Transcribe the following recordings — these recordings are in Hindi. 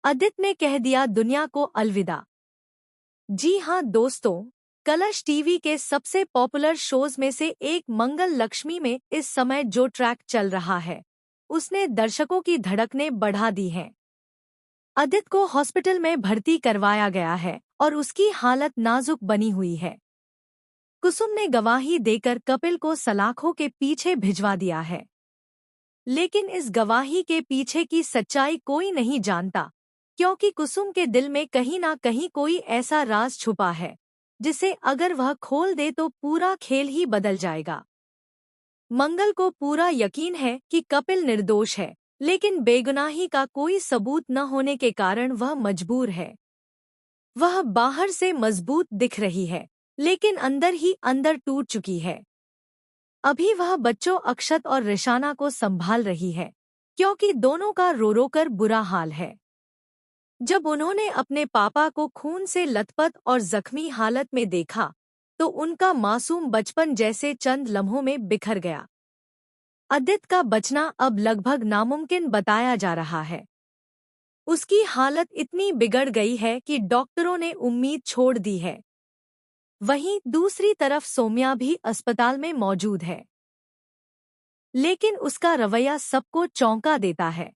अदित ने कह दिया दुनिया को अलविदा। जी हाँ दोस्तों, कलर्स टीवी के सबसे पॉपुलर शोज में से एक मंगल लक्ष्मी में इस समय जो ट्रैक चल रहा है उसने दर्शकों की धड़कनें बढ़ा दी हैं। अदित को हॉस्पिटल में भर्ती करवाया गया है और उसकी हालत नाजुक बनी हुई है। कुसुम ने गवाही देकर कपिल को सलाखों के पीछे भिजवा दिया है, लेकिन इस गवाही के पीछे की सच्चाई कोई नहीं जानता, क्योंकि कुसुम के दिल में कहीं ना कहीं कोई ऐसा राज छुपा है जिसे अगर वह खोल दे तो पूरा खेल ही बदल जाएगा। मंगल को पूरा यकीन है कि कपिल निर्दोष है, लेकिन बेगुनाही का कोई सबूत न होने के कारण वह मजबूर है। वह बाहर से मजबूत दिख रही है, लेकिन अंदर ही अंदर टूट चुकी है। अभी वह बच्चों अक्षत और रिशाना को संभाल रही है, क्योंकि दोनों का रो रो कर बुरा हाल है। जब उन्होंने अपने पापा को खून से लथपथ और जख्मी हालत में देखा तो उनका मासूम बचपन जैसे चंद लम्हों में बिखर गया। अदित का बचना अब लगभग नामुमकिन बताया जा रहा है। उसकी हालत इतनी बिगड़ गई है कि डॉक्टरों ने उम्मीद छोड़ दी है। वहीं दूसरी तरफ सौम्या भी अस्पताल में मौजूद है, लेकिन उसका रवैया सबको चौंका देता है।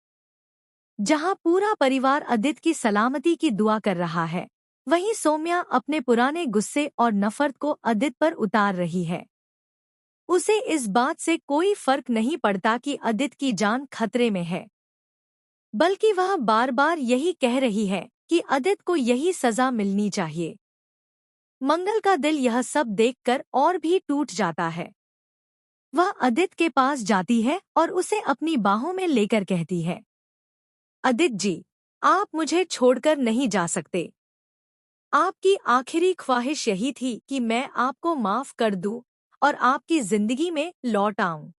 जहां पूरा परिवार अदित की सलामती की दुआ कर रहा है, वहीं सौम्या अपने पुराने गुस्से और नफरत को अदित पर उतार रही है। उसे इस बात से कोई फर्क नहीं पड़ता कि अदित की जान खतरे में है, बल्कि वह बार बार यही कह रही है कि अदित को यही सजा मिलनी चाहिए। मंगल का दिल यह सब देखकर और भी टूट जाता है। वह अदित के पास जाती है और उसे अपनी बाहों में लेकर कहती है, अदित जी, आप मुझे छोड़कर नहीं जा सकते। आपकी आखिरी ख्वाहिश यही थी कि मैं आपको माफ कर दूं और आपकी जिंदगी में लौट आऊं।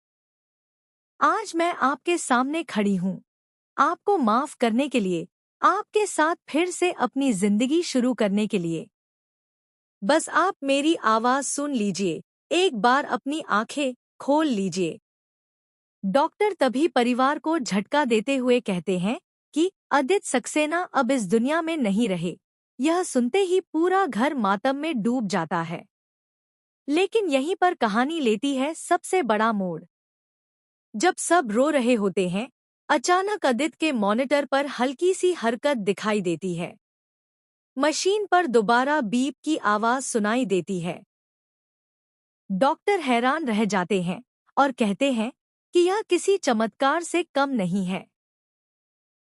आज मैं आपके सामने खड़ी हूँ, आपको माफ करने के लिए, आपके साथ फिर से अपनी जिंदगी शुरू करने के लिए। बस आप मेरी आवाज सुन लीजिए, एक बार अपनी आंखें खोल लीजिए। डॉक्टर तभी परिवार को झटका देते हुए कहते हैं कि अदित सक्सेना अब इस दुनिया में नहीं रहे। यह सुनते ही पूरा घर मातम में डूब जाता है। लेकिन यहीं पर कहानी लेती है सबसे बड़ा मोड़। जब सब रो रहे होते हैं, अचानक अदित के मॉनिटर पर हल्की सी हरकत दिखाई देती है। मशीन पर दोबारा बीप की आवाज सुनाई देती है। डॉक्टर हैरान रह जाते हैं और कहते हैं कि यह किसी चमत्कार से कम नहीं है।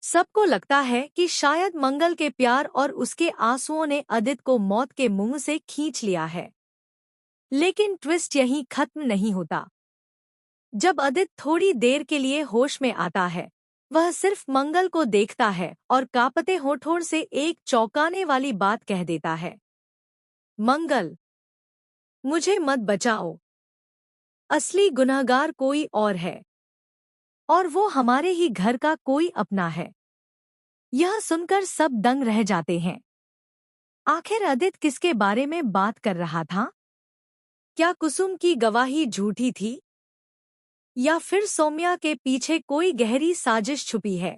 सबको लगता है कि शायद मंगल के प्यार और उसके आंसुओं ने अदित को मौत के मुंह से खींच लिया है। लेकिन ट्विस्ट यहीं खत्म नहीं होता। जब अदित थोड़ी देर के लिए होश में आता है, वह सिर्फ मंगल को देखता है और कांपते होठों से एक चौंकाने वाली बात कह देता है, मंगल, मुझे मत बचाओ। असली गुनहगार कोई और है, और वो हमारे ही घर का कोई अपना है। यह सुनकर सब दंग रह जाते हैं। आखिर अदित किसके बारे में बात कर रहा था? क्या कुसुम की गवाही झूठी थी, या फिर सौम्या के पीछे कोई गहरी साजिश छुपी है?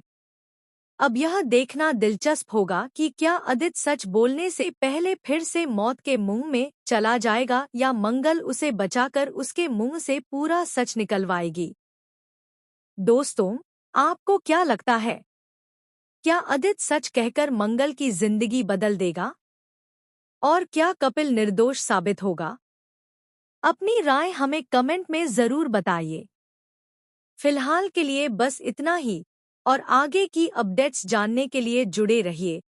अब यह देखना दिलचस्प होगा कि क्या अदित सच बोलने से पहले फिर से मौत के मुंह में चला जाएगा या मंगल उसे बचाकर उसके मुंह से पूरा सच निकलवाएगी। दोस्तों, आपको क्या लगता है? क्या अदित सच कहकर मंगल की जिंदगी बदल देगा? और क्या कपिल निर्दोष साबित होगा? अपनी राय हमें कमेंट में जरूर बताइए। फिलहाल के लिए बस इतना ही, और आगे की अपडेट्स जानने के लिए जुड़े रहिए